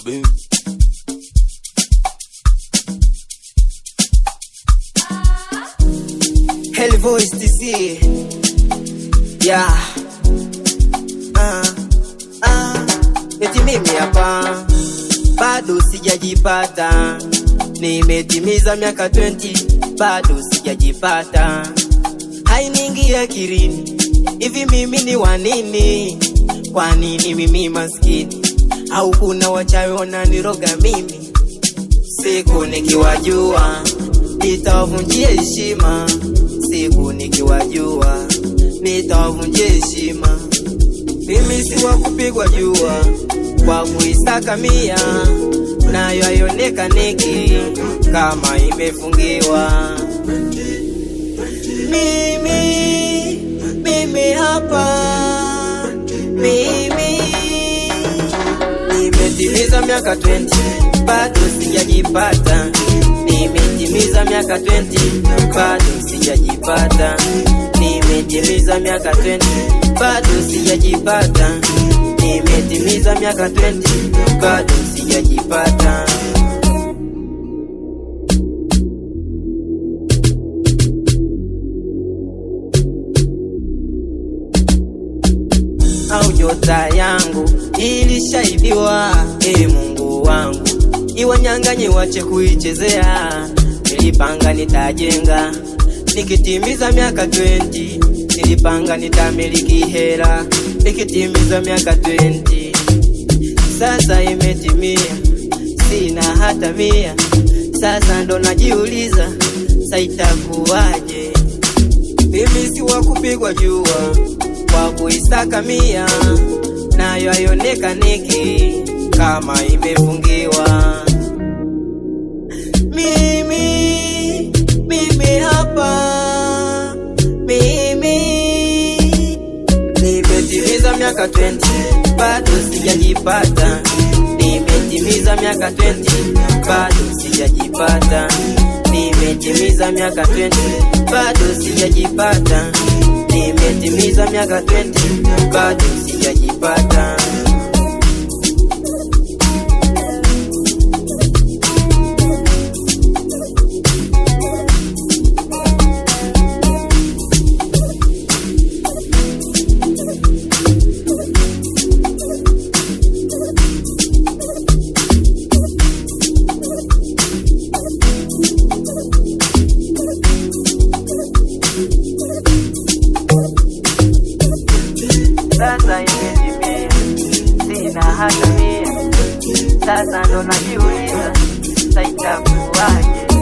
Boom. Hell Voice TC. Yeah. Eti mimi hapa bado sijajipata, nimetimiza miaka 20 bado sijajipata. Hainiingia akilini, hivi mimi ni wa nini? Kwa nini mimi maskini? Au kuna wachawi wananiroga mimi? Siku nikiwajua nitawavunjia heshima, siku nikiwajua nitawavunjia heshima. Mimi si wa kupigwa jua kwa kuisaka mia, nayo haionekaniki kama imefungiwa. Mimi hapa, mimi nimetimiza miaka 20 bado sijajipata, nimetimiza miaka 20 bado sijajipata, nimetimiza miaka 20 bado sijajipata, nimetimiza miaka 20 bado sijajipata. Au nyota yangu ilishaibiwa, Mungu wangu iwanyang'anye wache kuichezea. Nilipanga nitajenga nikitimiza miaka 20, nilipanga nitamiliki hela nikitimiza miaka 20. Sasa imetimia, sina hata 100. Sasa ndo najiuliza sasa itakuwaje? Mimi si wa kupigwa jua kwa kuisaka 100, nayo haionekaniki kama imefungiwa. Mimi hapa, mimi nimetimiza miaka 20 bado sijajipata, nimetimiza miaka 20 bado sijajipata, nimetimiza miaka 20 bado sijajipata, nimetimiza miaka 20 bado sijajipata. Sasa imetimia, sina hata 100. Sasa ndo najiuliza sasa itakuwaje?